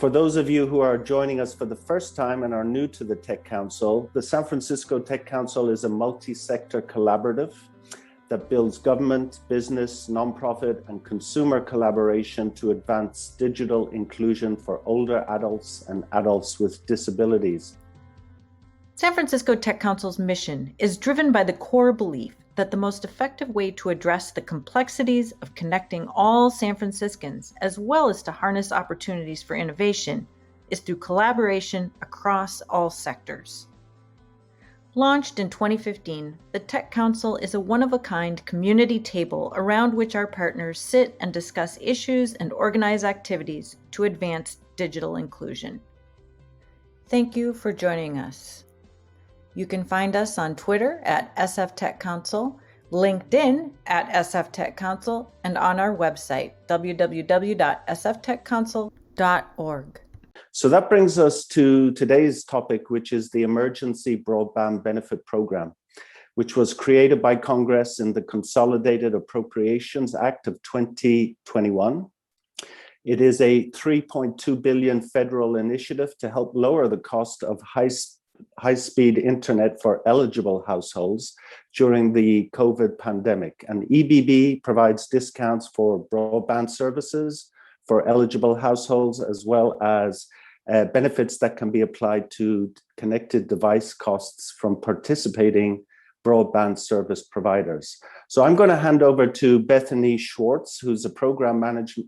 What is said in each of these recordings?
For those of you who are joining us for the first time and are new to the Tech Council, the San Francisco Tech Council is a multi-sector collaborative that builds government, business, nonprofit, and consumer collaboration to advance digital inclusion for older adults and adults with disabilities. San Francisco Tech Council's mission is driven by the core belief that the most effective way to address the complexities of connecting all San Franciscans, as well as to harness opportunities for innovation, is through collaboration across all sectors. Launched in 2015, the Tech Council is a one-of-a-kind community table around which our partners sit and discuss issues and organize activities to advance digital inclusion. Thank you for joining us. You can find us on Twitter at SF Tech Council, LinkedIn at SF Tech Council, and on our website, www.sftechcouncil.org. So that brings us to today's topic, which is the Emergency Broadband Benefit Program, which was created by Congress in the Consolidated Appropriations Act of 2021. It is a $3.2 billion federal initiative to help lower the cost of high-speed internet for eligible households during the COVID pandemic. And EBB provides discounts for broadband services for eligible households, as well as benefits that can be applied to connected device costs from participating broadband service providers. So I'm going to hand over to Bethany Schwartz, who's a program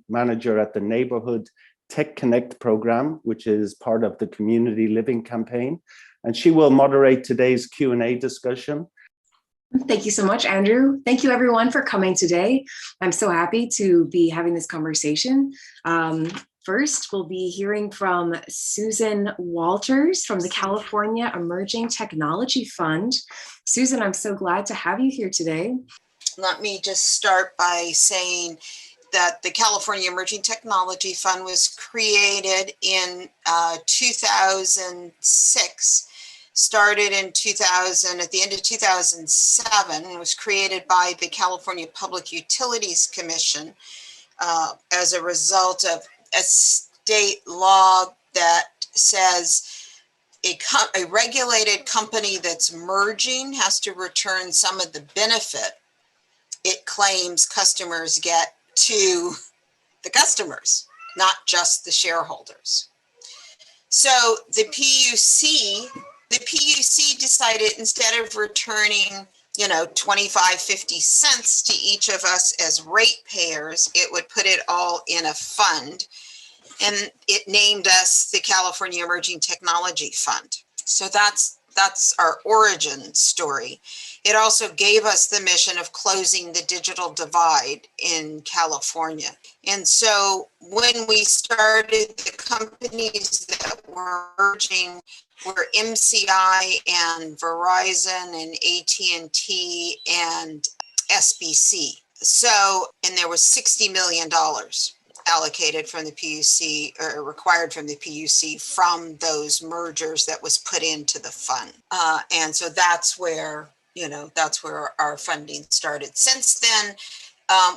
manager at the Neighborhood Tech Connect program, which is part of the Community Living Campaign. And she will moderate today's Q&A discussion. Thank you so much, Andrew. Thank you, everyone, for coming today. I'm so happy to be having this conversation. First, we'll be hearing from Susan Walters from the California Emerging Technology Fund. Susan, I'm so glad to have you here today. Let me just start by saying that the California Emerging Technology Fund was created in 2006. Started in 2000, at the end of 2007, was created by the California Public Utilities Commission as a result of a state law that says a regulated company that's merging has to return some of the benefit it claims customers get to the customers, not just the shareholders. So the PUC decided, instead of returning, 25-50 cents to each of us as ratepayers, it would put it all in a fund. And it named us the California Emerging Technology Fund. So that's our origin story. It also gave us the mission of closing the digital divide in California. And so when we started, the companies that were merging were MCI and Verizon and AT&T and SBC. So, and there was $60 million allocated from the PUC, or required from the PUC, from those mergers that was put into the fund. And so that's where our funding started. Since then,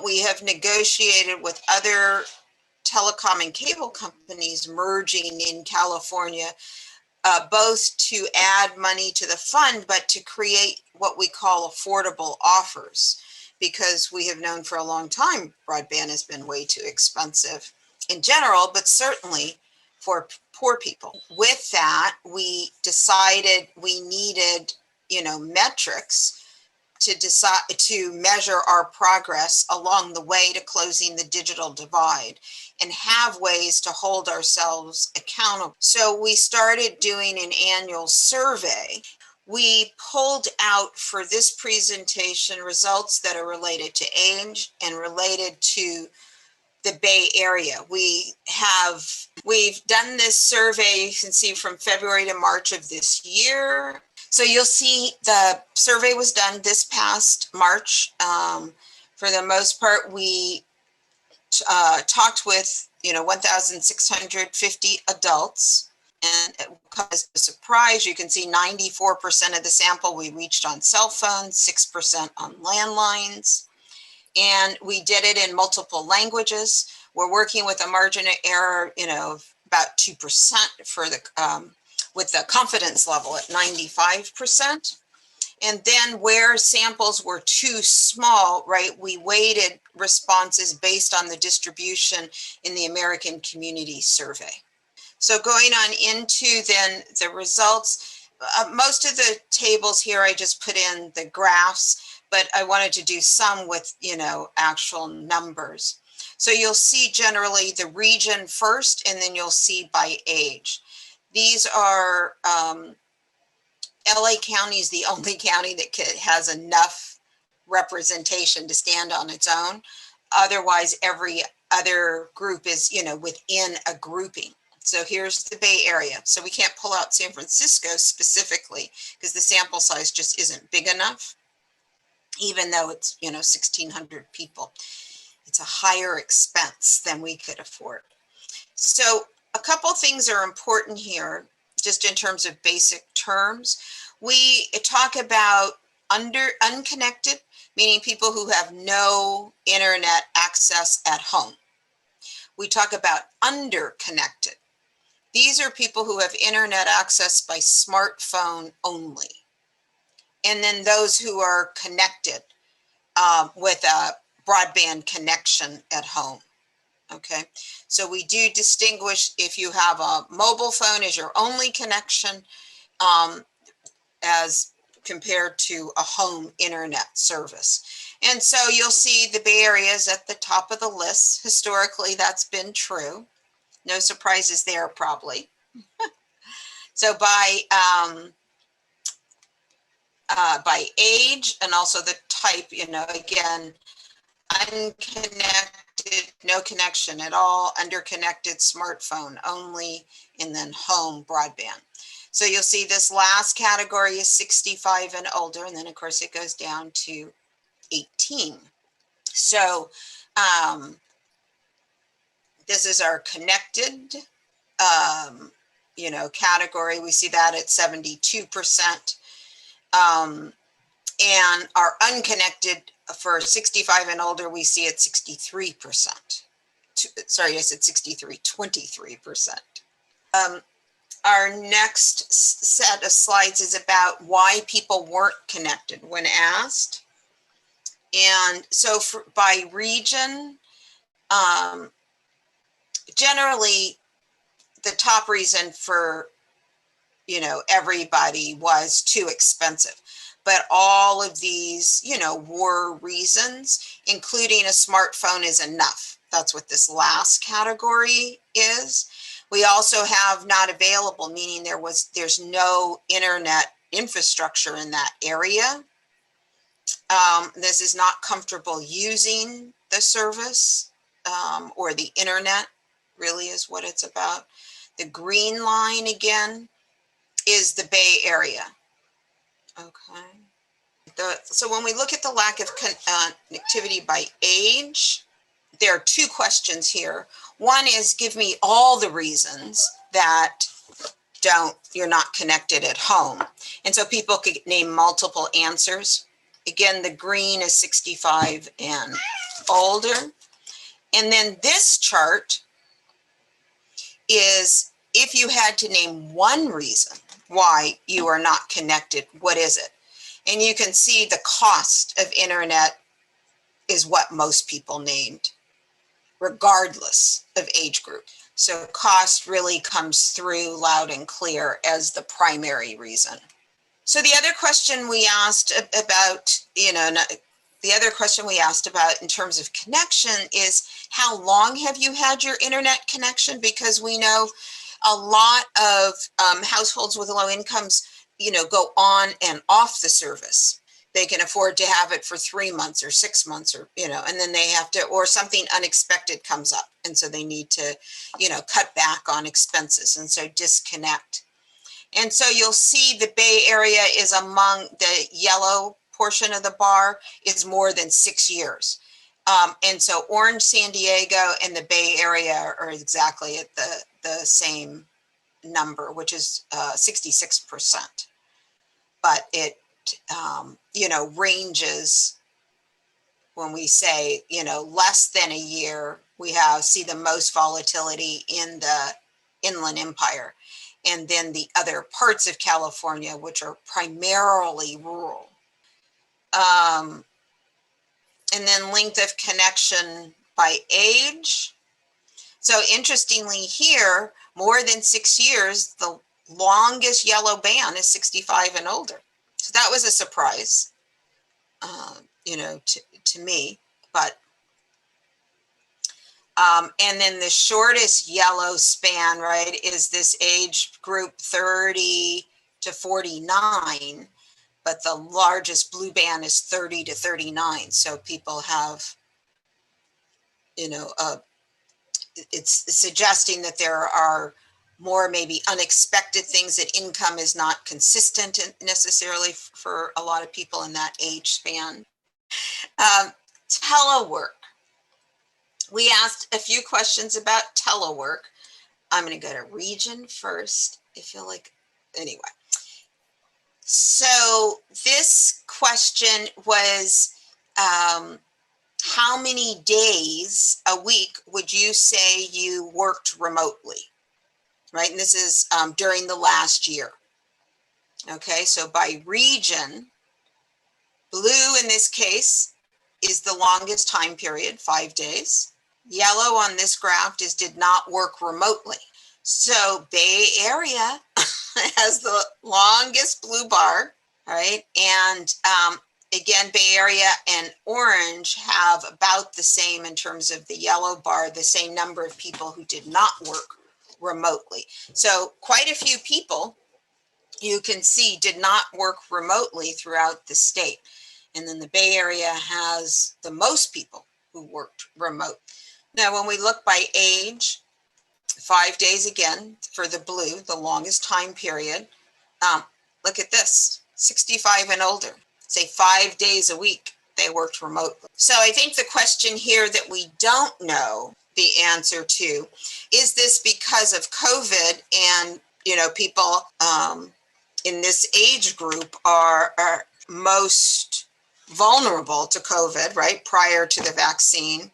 we have negotiated with other telecom and cable companies merging in California, both to add money to the fund, but to create what we call affordable offers, because we have known for a long time broadband has been way too expensive in general, but certainly for poor people. With that, we decided we needed, metrics to measure our progress along the way to closing the digital divide and have ways to hold ourselves accountable. So we started doing an annual survey. We pulled out for this presentation results that are related to age and related to the Bay Area. We've done this survey, you can see, from February to March of this year. So you'll see the survey was done this past March. For the most part, we talked with 1,650 adults. And as a surprise, you can see 94% of the sample we reached on cell phones, 6% on landlines. And we did it in multiple languages. We're working with a margin of error, of about 2% for the, with the confidence level at 95%. And then where samples were too small, right, we weighted responses based on the distribution in the American Community Survey. So going on into then the results, most of the tables here, I just put in the graphs, but I wanted to do some with, actual numbers. So you'll see generally the region first, and then you'll see by age. These are, LA County is the only county that has enough representation to stand on its own. Otherwise, every other group is, within a grouping. So here's the Bay Area. So we can't pull out San Francisco specifically because the sample size just isn't big enough, even though it's, 1,600 people. It's a higher expense than we could afford. So a couple things are important here, just in terms of basic terms. We talk about unconnected, meaning people who have no internet access at home. We talk about underconnected. These are people who have internet access by smartphone only. And then those who are connected with a broadband connection at home. Okay, so we do distinguish if you have a mobile phone as your only connection as compared to a home internet service. And so you'll see the Bay Area is at the top of the list. Historically, that's been true. No surprises there, probably. So by age and also the type, again, unconnected, no connection at all, underconnected, smartphone only, and then home broadband. So you'll see this last category is 65 and older, and then of course it goes down to 18. So this is our connected, category. We see that at 72%. And our unconnected for 65 and older, we see at 63%. Sorry, I said 63, 23%. Our next set of slides is about why people weren't connected when asked. And so by region, generally the top reason for, everybody was too expensive. But all of these, were reasons, including a smartphone is enough. That's what this last category is. We also have not available, meaning there's no internet infrastructure in that area. This is not comfortable using the service or the internet, really is what it's about. The green line again is the Bay Area. Okay. So when we look at the lack of connectivity by age, there are two questions here. One is give me all the reasons that you're not connected at home. And so people could name multiple answers. Again, the green is 65 and older. And then this chart is if you had to name one reason why you are not connected, what is it? And you can see the cost of internet is what most people named, regardless of age group. So cost really comes through loud and clear as the primary reason. So the other question we asked about, the other question we asked about in terms of connection is how long have you had your internet connection? Because we know a lot of households with low incomes, go on and off the service. They can afford to have it for 3 months or 6 months or, and then they have to, or something unexpected comes up. And so they need to, cut back on expenses and so disconnect. And so you'll see the Bay Area is among the yellow portion of the bar is more than 6 years. And so Orange, San Diego, and the Bay Area are exactly at the same number, which is 66%. But it, ranges when we say, less than a year, we see the most volatility in the Inland Empire, and then the other parts of California, which are primarily rural. And then length of connection by age. So interestingly here, more than 6 years, the longest yellow band is 65 and older. So that was a surprise, to me, but and then the shortest yellow span, right, is this age group 30 to 49, but the largest blue band is 30 to 39. So people have, it's suggesting that there are more maybe unexpected things, that income is not consistent necessarily for a lot of people in that age span. Telework. We asked a few questions about telework. I'm going to go to region first. I feel like, anyway. So this question was, how many days a week would you say you worked remotely? Right, and this is during the last year. Okay, so by region, blue in this case is the longest time period, 5 days. Yellow on this graph is did not work remotely. So Bay Area has the longest blue bar, right? And again, Bay Area and orange have about the same in terms of the yellow bar, the same number of people who did not work remotely. So quite a few people you can see did not work remotely throughout the state. And then the Bay Area has the most people who worked remote. Now, when we look by age, 5 days again for the blue, the longest time period. Look at this, 65 and older, say 5 days a week they worked remotely. So I think the question here that we don't know the answer to, is this because of COVID and, people in this age group are most vulnerable to COVID, right, prior to the vaccine.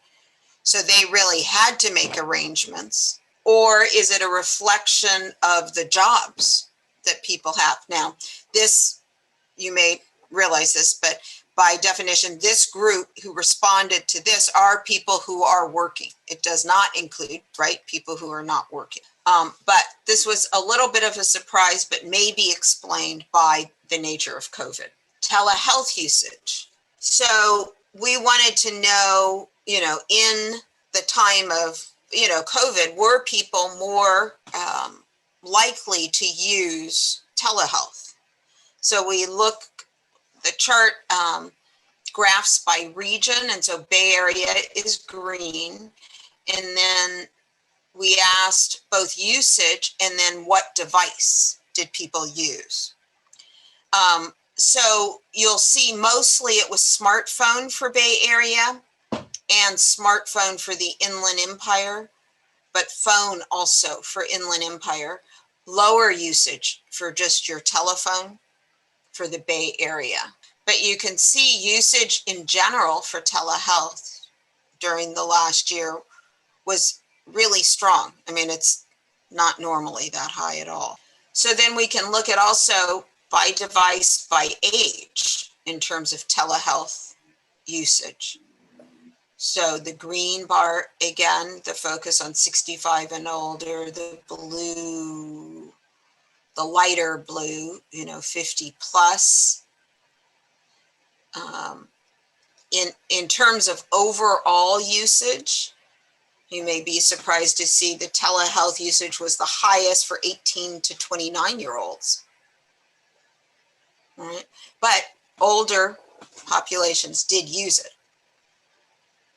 So they really had to make arrangements. Or is it a reflection of the jobs that people have? Now, this, you may realize this, but by definition, this group who responded to this are people who are working. It does not include, right, people who are not working. But this was a little bit of a surprise, but may be explained by the nature of COVID. Telehealth usage. So we wanted to know, in the time of, COVID, were people more likely to use telehealth? So we look, the chart graphs by region, and so Bay Area is green, and then we asked both usage and then what device did people use. So you'll see mostly it was smartphone for Bay Area and smartphone for the Inland Empire, but phone also for Inland Empire. Lower usage for just your telephone for the Bay Area. But you can see usage in general for telehealth during the last year was really strong. I mean, it's not normally that high at all. So then we can look at also by device, by age, in terms of telehealth usage. So the green bar, again, the focus on 65 and older, the blue, the lighter blue, 50 plus. In terms of overall usage, you may be surprised to see the telehealth usage was the highest for 18 to 29-year-olds. Right? But older populations did use it.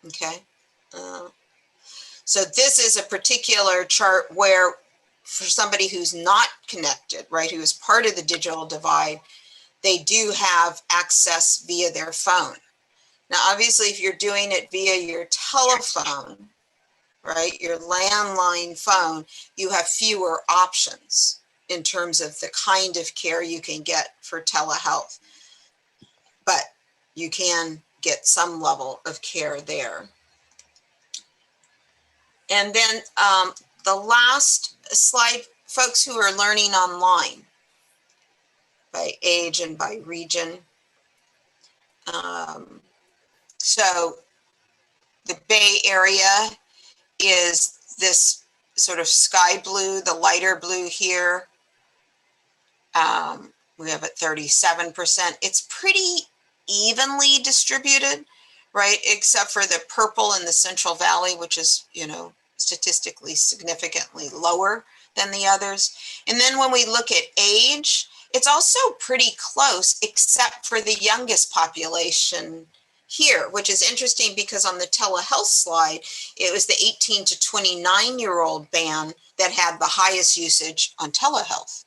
Okay. So this is a particular chart where for somebody who's not connected, right, who is part of the digital divide, they do have access via their phone. Now, obviously, if you're doing it via your telephone, right, your landline phone, you have fewer options in terms of the kind of care you can get for telehealth. But you can get some level of care there. And then the last slide, folks who are learning online by age and by region. So the Bay Area is this sort of sky blue, the lighter blue here. We have it 37%. It's pretty evenly distributed, right? Except for the purple in the Central Valley, which is, you know, statistically significantly lower than the others. And then when we look at age, it's also pretty close, except for the youngest population here, which is interesting because on the telehealth slide, it was the 18 to 29-year-old band that had the highest usage on telehealth.